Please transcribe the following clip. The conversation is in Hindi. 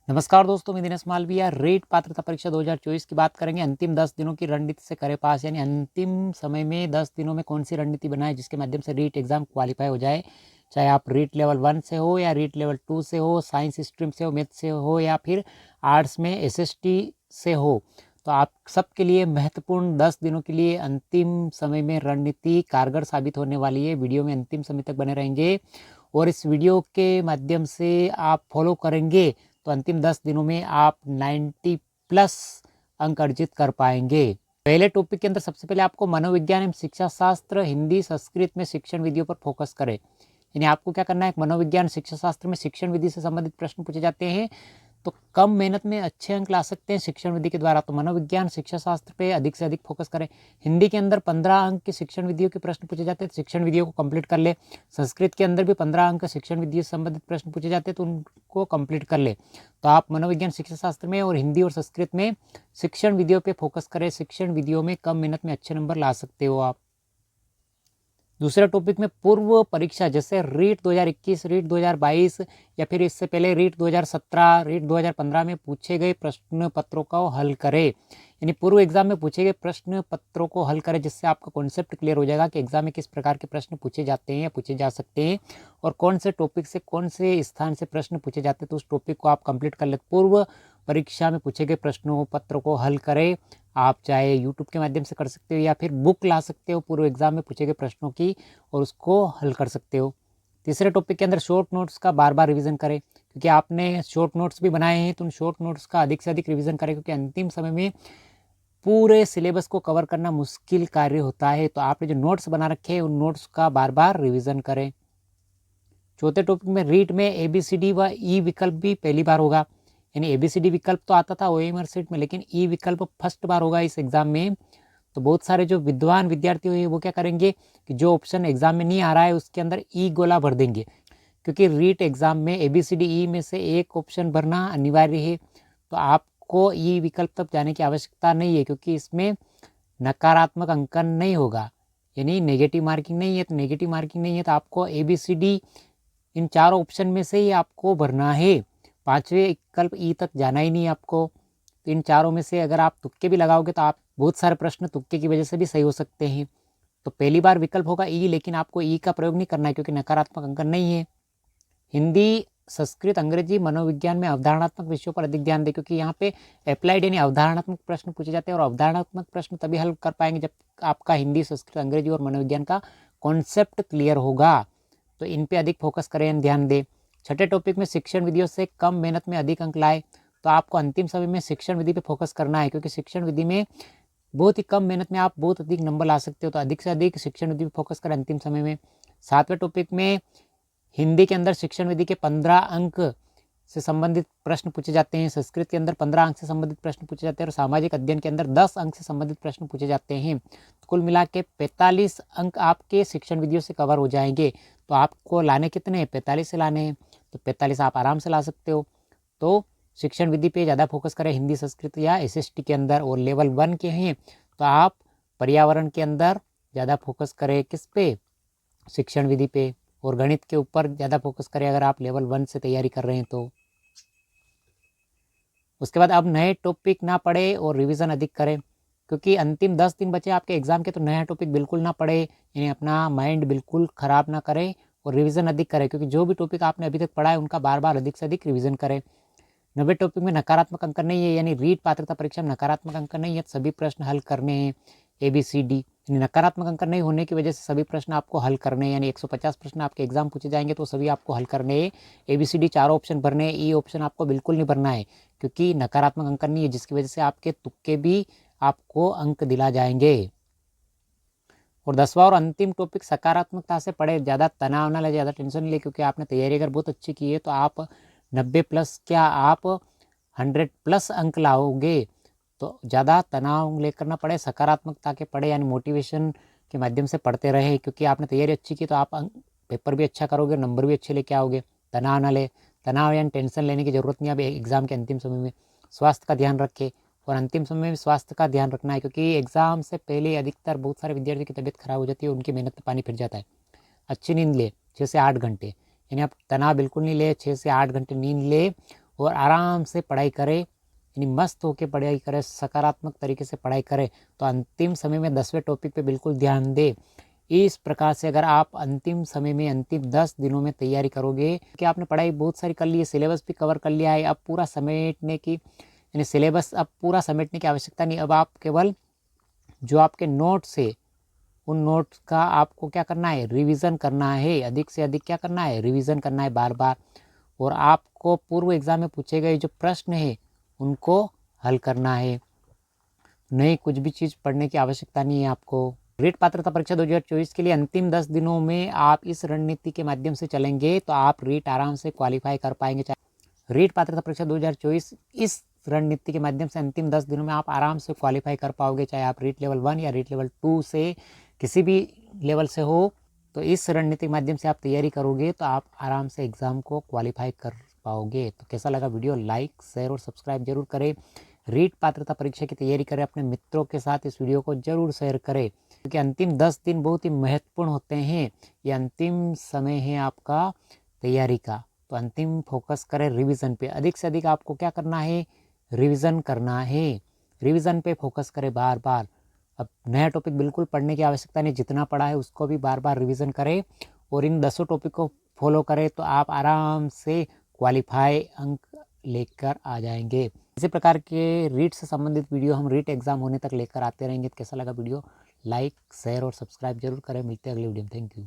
नमस्कार दोस्तों, मैं दिनेश मालविया। रेट पात्रता परीक्षा 2024 की बात करेंगे। अंतिम 10 दिनों की रणनीति से करें पास, यानी अंतिम समय में 10 दिनों में कौन सी रणनीति बनाए जिसके माध्यम से रीट एग्जाम क्वालिफाई हो जाए। चाहे आप रीट लेवल 1 से हो या रीट लेवल 2 से हो, साइंस स्ट्रीम से हो, मैथ से हो या फिर आर्ट्स में एसएसटी से हो, तो आप सबके लिए महत्वपूर्ण 10 दिनों के लिए अंतिम समय में रणनीति कारगर साबित होने वाली है। वीडियो में अंतिम समय तक बने रहेंगे और इस वीडियो के माध्यम से आप फॉलो करेंगे तो अंतिम 10 दिनों में आप 90 प्लस अंक अर्जित कर पाएंगे। पहले टॉपिक के अंदर सबसे पहले आपको मनोविज्ञान एवं शिक्षा शास्त्र, हिंदी, संस्कृत में शिक्षण विधियों पर फोकस करें। यानी आपको क्या करना है, मनोविज्ञान शिक्षा शास्त्र में शिक्षण विधि से संबंधित प्रश्न पूछे जाते हैं तो कम मेहनत में अच्छे अंक ला सकते हैं शिक्षण विधि के द्वारा। तो मनोविज्ञान शिक्षा शास्त्र पे अधिक से अधिक फोकस करें। हिंदी के अंदर 15 अंक के शिक्षण विधियों के प्रश्न पूछे जाते हैं तो शिक्षण विधियों को कंप्लीट कर ले। संस्कृत के अंदर भी 15 अंक शिक्षण विधियों से संबंधित प्रश्न पूछे जाते हैं तो उनको कंप्लीट कर ले। तो आप मनोविज्ञान शिक्षा शास्त्र में और हिंदी और संस्कृत में शिक्षण विधियों पर फोकस करें। शिक्षण विधियों में कम मेहनत में अच्छे नंबर ला सकते हो आप। दूसरे टॉपिक में पूर्व परीक्षा जैसे रीट 2021, रीट 2022 या फिर इससे पहले रीट 2017, रीट 2015 में पूछे गए प्रश्न पत्रों को हल करें। यानी पूर्व एग्जाम में पूछे गए प्रश्न पत्रों को हल करें, जिससे आपका कॉन्सेप्ट क्लियर हो जाएगा कि एग्जाम में किस प्रकार के प्रश्न पूछे जाते हैं या पूछे जा सकते हैं और कौन से टॉपिक से कौन से स्थान से प्रश्न पूछे जाते हैं। तो उस टॉपिक को आप कंप्लीट कर ले। पूर्व परीक्षा में पूछे गए प्रश्नों पत्रों को हल करें। आप चाहे यूट्यूब के माध्यम से कर सकते हो या फिर बुक ला सकते हो पूर्व एग्जाम में पूछे गए प्रश्नों की और उसको हल कर सकते हो। तीसरे टॉपिक के अंदर शॉर्ट नोट्स का बार बार रिवीजन करें, क्योंकि आपने शॉर्ट नोट्स भी बनाए हैं तो उन शॉर्ट नोट्स का अधिक से अधिक रिवीजन करें, क्योंकि अंतिम समय में पूरे सिलेबस को कवर करना मुश्किल कार्य होता है। तो आपने जो नोट्स बना रखे हैं उन नोट्स का बार बार रिवीजन करें। चौथे टॉपिक में रीट में ABCD व ई विकल्प भी पहली बार होगा। यानी ABCD विकल्प तो आता था OMR सीट में, लेकिन ई विकल्प फर्स्ट बार होगा इस एग्जाम में। तो बहुत सारे जो विद्वान विद्यार्थी हुए वो क्या करेंगे कि जो ऑप्शन एग्जाम में नहीं आ रहा है उसके अंदर ई गोला भर देंगे, क्योंकि रीट एग्जाम में ABCD ई में से एक ऑप्शन भरना अनिवार्य है। तो आपको ई विकल्प तक जाने की आवश्यकता नहीं है, क्योंकि इसमें नकारात्मक अंकन नहीं होगा, यानी नेगेटिव मार्किंग नहीं है। तो नेगेटिव मार्किंग नहीं है तो आपको ABCD इन चारों ऑप्शन में से ही आपको भरना है। पांचवें विकल्प ई तक जाना ही नहीं आपको। तो इन चारों में से अगर आप तुक्के भी लगाओगे तो आप बहुत सारे प्रश्न तुक्के की वजह से भी सही हो सकते हैं। तो पहली बार विकल्प होगा ई, लेकिन आपको ई का प्रयोग नहीं करना है क्योंकि नकारात्मक अंकन नहीं है। हिंदी, संस्कृत, अंग्रेजी, मनोविज्ञान में अवधारणात्मक विषयों पर अधिक ध्यान दें, क्योंकि यहाँ पे अप्लाइड यानी अवधारणात्मक प्रश्न पूछे जाते हैं और अवधारणात्मक प्रश्न तभी हल कर पाएंगे जब आपका हिंदी, संस्कृत, अंग्रेजी और मनोविज्ञान का कॉन्सेप्ट क्लियर होगा। तो इन पे अधिक फोकस करें, ध्यान दें। छठे टॉपिक में शिक्षण विधियों से कम मेहनत में अधिक अंक लाए। तो आपको अंतिम समय में शिक्षण विधि पे फोकस करना है, क्योंकि शिक्षण विधि में बहुत ही कम मेहनत में आप बहुत अधिक नंबर ला सकते हो। तो अधिक से अधिक शिक्षण विधि पे फोकस करें अंतिम समय में। सातवें टॉपिक में हिंदी के अंदर शिक्षण विधि के 15 अंक से संबंधित प्रश्न पूछे जाते हैं, संस्कृत के अंदर 15 अंक से संबंधित प्रश्न पूछे जाते हैं और सामाजिक अध्ययन के अंदर 10 अंक से संबंधित प्रश्न पूछे जाते हैं। तो कुल मिला के 45 अंक आपके शिक्षण विधियों से कवर हो जाएंगे। तो आपको लाने कितने हैं, 45 से लाने हैं। तो 45 आप आराम से ला सकते हो। तो शिक्षण विधि पे ज़्यादा फोकस करें हिंदी, संस्कृत या SST के अंदर। और लेवल 1 के हैं तो आप पर्यावरण के अंदर ज़्यादा फोकस करें, किस पे, शिक्षण विधि पे। और गणित के ऊपर ज़्यादा फोकस करें अगर आप लेवल 1 से तैयारी कर रहे हैं तो। उसके बाद अब नए टॉपिक ना पढ़े और रिवीजन अधिक करें, क्योंकि अंतिम 10 दिन बचे आपके एग्जाम के। तो नया टॉपिक बिल्कुल ना पढ़े, यानी अपना माइंड बिल्कुल ख़राब ना करें और रिवीजन अधिक करें, क्योंकि जो भी टॉपिक आपने अभी तक पढ़ा है उनका बार बार अधिक से अधिक रिवीजन करें। 90 टॉपिक में नकारात्मक अंक नहीं है, यानी रीट पात्रता परीक्षा में नकारात्मक अंक नहीं है। सभी प्रश्न हल करने हैं ABCD, यानी नकारात्मक अंक नहीं होने की वजह से सभी प्रश्न आपको हल करने हैं। यानी 150 प्रश्न आपके एग्जाम पूछे जाएंगे तो सभी आपको हल करने हैं। ABCD चारों ऑप्शन भरने हैं, ई ऑप्शन आपको बिल्कुल नहीं भरना है, क्योंकि नकारात्मक अंक नहीं है, जिसकी वजह से आपके तुक्के भी आपको अंक दिला जाएंगे। और 10वां और अंतिम टॉपिक, सकारात्मकता से पढ़े, ज़्यादा तनाव ना ले, ज़्यादा टेंशन नहीं ले, क्योंकि आपने तैयारी अगर बहुत अच्छी की है तो आप 90 प्लस क्या आप 100 प्लस अंक लाओगे। तो ज़्यादा तनाव लेकर ना पढ़े, सकारात्मकता के पढ़े, यानी मोटिवेशन के माध्यम से पढ़ते रहे, क्योंकि आपने तैयारी अच्छी की तो आप पेपर भी अच्छा करोगे, नंबर भी अच्छे लेके आओगे। तनाव ना ले, तनाव यानी टेंशन लेने की ज़रूरत नहीं। अब एग्ज़ाम के अंतिम समय में स्वास्थ्य का ध्यान रखें, और अंतिम समय में स्वास्थ्य का ध्यान रखना है, क्योंकि एग्जाम से पहले अधिकतर बहुत सारे विद्यार्थी की तबीयत खराब हो जाती है, उनकी मेहनत पे पानी फिर जाता है। अच्छी नींद ले 6 से 8 घंटे, यानी आप तनाव बिल्कुल नहीं ले, 6 से 8 घंटे नींद ले और आराम से पढ़ाई करें, यानी मस्त होकर पढ़ाई करें, सकारात्मक तरीके से पढ़ाई करें, तो अंतिम समय में 10वें टॉपिक पे बिल्कुल ध्यान दें। इस प्रकार से अगर आप अंतिम समय में अंतिम 10 दिनों में तैयारी करोगे कि आपने पढ़ाई बहुत सारी कर ली है, सिलेबस भी कवर कर लिया है, अब पूरा समेटने की, यानी सिलेबस अब पूरा समेटने की आवश्यकता नहीं, अब आप केवल जो आपके नोट्स है उन नोट्स का आपको क्या करना है, रिवीजन करना है, अधिक से अधिक क्या करना है, रिवीजन करना है बार बार। और आपको पूर्व एग्जाम में पूछे गए जो प्रश्न है उनको हल करना है, नहीं कुछ भी चीज़ पढ़ने की आवश्यकता नहीं है आपको। रीट पात्रता परीक्षा 2024 के लिए अंतिम 10 दिनों में आप इस रणनीति के माध्यम से चलेंगे तो आप रीट आराम से क्वालिफाई कर पाएंगे। रीट पात्रता परीक्षा 2024 इस रणनीति के माध्यम से अंतिम 10 दिनों में आप आराम से क्वालिफाई कर पाओगे, चाहे आप रीट लेवल 1 या रीट लेवल 2 से किसी भी लेवल से हो। तो इस रणनीति के माध्यम से आप तैयारी करोगे तो आप आराम से एग्ज़ाम को क्वालिफाई कर पाओगे। तो कैसा लगा वीडियो, लाइक शेयर और सब्सक्राइब जरूर करें। रीट पात्रता परीक्षा की तैयारी करें, अपने मित्रों के साथ इस वीडियो को जरूर शेयर करें, क्योंकि अंतिम 10 दिन बहुत ही महत्वपूर्ण होते हैं। ये अंतिम समय है आपका तैयारी का, तो अंतिम फोकस करें रिवीजन पे, अधिक से अधिक आपको क्या करना है, रिवीजन करना है, रिवीजन पे फोकस करें बार बार। अब नया टॉपिक बिल्कुल पढ़ने की आवश्यकता नहीं, जितना पढ़ा है उसको भी बार बार रिवीजन करें और इन 10 टॉपिक को फॉलो करें तो आप आराम से क्वालिफाई अंक लेकर आ जाएंगे। इसी प्रकार के रीट से संबंधित वीडियो हम रीट एग्जाम होने तक लेकर आते रहेंगे। तो कैसा लगा वीडियो, लाइक शेयर और सब्सक्राइब जरूर करें। मिलते हैं अगले वीडियो में। Thank you.